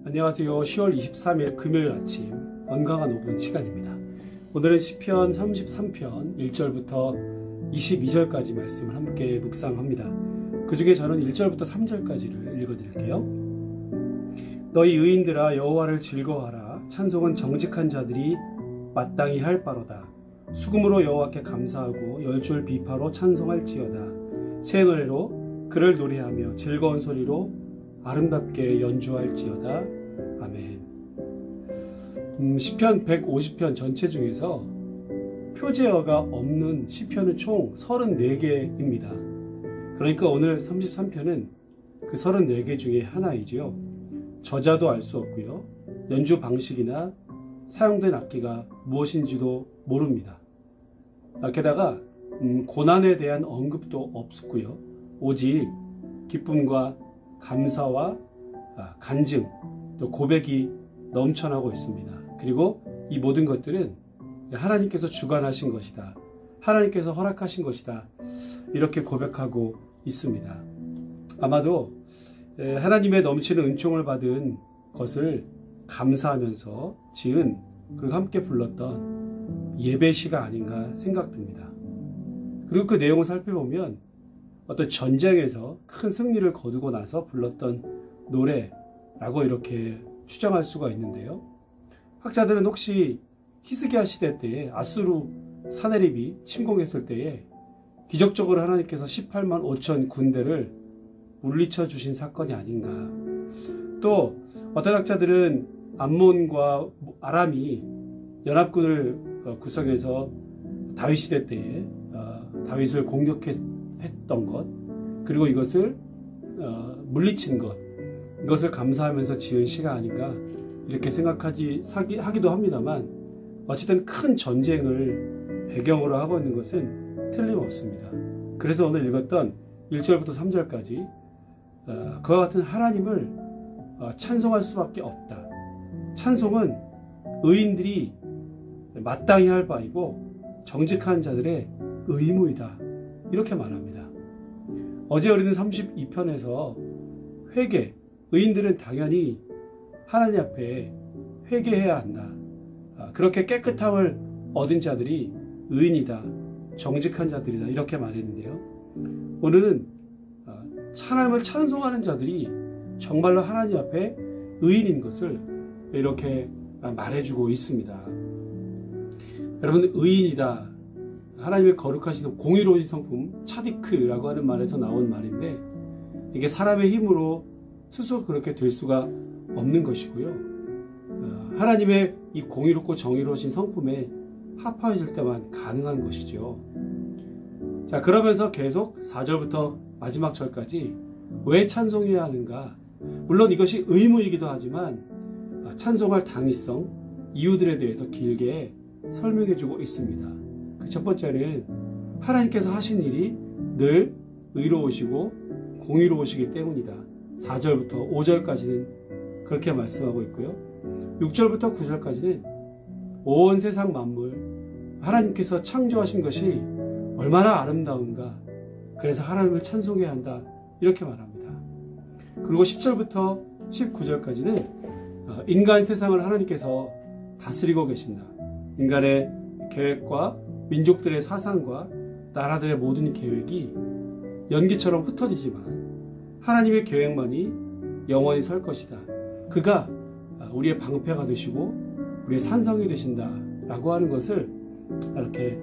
안녕하세요. 10월 23일 금요일 아침 건강한 5분 시간입니다. 오늘은 시편 33편 1절부터 22절까지 말씀을 함께 묵상합니다. 그 중에 저는 1절부터 3절까지를 읽어드릴게요. 너희 의인들아 여호와를 즐거워하라. 찬송은 정직한 자들이 마땅히 할 바로다. 수금으로 여호와께 감사하고 열줄 비파로 찬송할지어다. 새 노래로 그를 노래하며 즐거운 소리로 아름답게 연주할지어다. 아멘. 시편 150편 전체 중에서 표제어가 없는 시편은 총 34개입니다. 그러니까 오늘 33편은 그 34개 중에 하나이죠. 저자도 알 수 없고요. 연주 방식이나 사용된 악기가 무엇인지도 모릅니다. 게다가 고난에 대한 언급도 없고요. 오직 기쁨과 감사와 간증, 또 고백이 넘쳐나고 있습니다. 그리고 이 모든 것들은 하나님께서 주관하신 것이다. 하나님께서 허락하신 것이다. 이렇게 고백하고 있습니다. 아마도 하나님의 넘치는 은총을 받은 것을 감사하면서 지은 그리고 함께 불렀던 예배시가 아닌가 생각됩니다. 그리고 그 내용을 살펴보면 어떤 전쟁에서 큰 승리를 거두고 나서 불렀던 노래라고 이렇게 추정할 수가 있는데요. 학자들은 혹시 히스기야 시대 때에 아수르 사네립이 침공했을 때에 기적적으로 하나님께서 18만 5천 군대를 물리쳐 주신 사건이 아닌가. 또 어떤 학자들은 암몬과 아람이 연합군을 구성해서 다윗 시대 때에 다윗을 공격했던 것, 그리고 이것을 물리친 것, 이것을 감사하면서 지은 시가 아닌가 이렇게 하기도 합니다만, 어쨌든 큰 전쟁을 배경으로 하고 있는 것은 틀림없습니다. 그래서 오늘 읽었던 1절부터 3절까지 그와 같은 하나님을 찬송할 수밖에 없다. 찬송은 의인들이 마땅히 할 바이고 정직한 자들의 의무이다. 이렇게 말합니다. 어제 우리는 32편에서 회개, 의인들은 당연히 하나님 앞에 회개해야 한다. 그렇게 깨끗함을 얻은 자들이 의인이다. 정직한 자들이다. 이렇게 말했는데요. 오늘은 하나님을 찬송하는 자들이 정말로 하나님 앞에 의인인 것을 이렇게 말해주고 있습니다. 여러분, 의인이다. 하나님의 거룩하신 공의로우신 성품 차디크라고 하는 말에서 나온 말인데, 이게 사람의 힘으로 스스로 그렇게 될 수가 없는 것이고요. 하나님의 이 공의롭고 정의로우신 성품에 합하실 때만 가능한 것이죠. 자, 그러면서 계속 4절부터 마지막 절까지 왜 찬송해야 하는가? 물론 이것이 의무이기도 하지만 찬송할 당위성, 이유들에 대해서 길게 설명해주고 있습니다. 그 첫 번째는 하나님께서 하신 일이 늘 의로우시고 공의로우시기 때문이다. 4절부터 5절까지는 그렇게 말씀하고 있고요. 6절부터 9절까지는 온 세상 만물, 하나님께서 창조하신 것이 얼마나 아름다운가, 그래서 하나님을 찬송해야 한다. 이렇게 말합니다. 그리고 10절부터 19절까지는 인간 세상을 하나님께서 다스리고 계신다. 인간의 계획과 민족들의 사상과 나라들의 모든 계획이 연기처럼 흩어지지만 하나님의 계획만이 영원히 설 것이다. 그가 우리의 방패가 되시고 우리의 산성이 되신다 라고 하는 것을 이렇게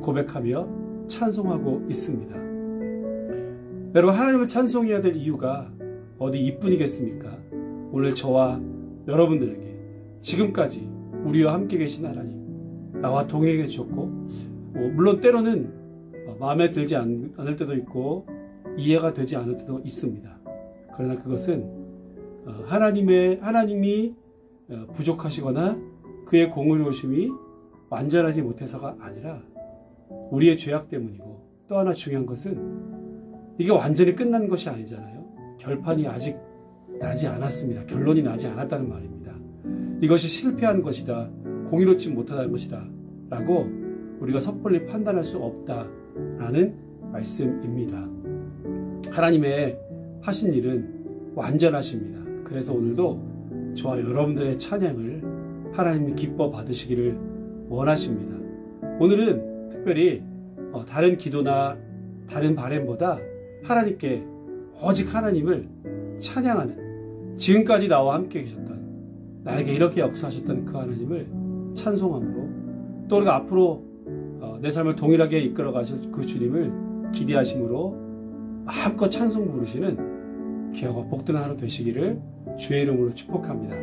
고백하며 찬송하고 있습니다. 여러분, 하나님을 찬송해야 될 이유가 어디 이뿐이겠습니까? 오늘 저와 여러분들에게 지금까지 우리와 함께 계신 하나님, 나와 동행해 주셨고, 물론 때로는 마음에 들지 않을 때도 있고 이해가 되지 않을 때도 있습니다. 그러나 그것은 하나님이 부족하시거나 그의 공의로우심이 완전하지 못해서가 아니라 우리의 죄악 때문이고, 또 하나 중요한 것은 이게 완전히 끝난 것이 아니잖아요. 결판이 아직 나지 않았습니다. 결론이 나지 않았다는 말입니다. 이것이 실패한 것이다, 공의롭지 못하다는 것이다 라고 우리가 섣불리 판단할 수 없다라는 말씀입니다. 하나님의 하신 일은 완전하십니다. 그래서 오늘도 저와 여러분들의 찬양을 하나님이 기뻐 받으시기를 원하십니다. 오늘은 특별히 다른 기도나 다른 바램보다 하나님께 오직 하나님을 찬양하는, 지금까지 나와 함께 계셨던, 나에게 이렇게 역사하셨던 그 하나님을 찬송함으로, 또 우리가 앞으로 내 삶을 동일하게 이끌어 가실 그 주님을 기대하심으로 마음껏 찬송 부르시는 귀하고 복되는 하루 되시기를 주의 이름으로 축복합니다.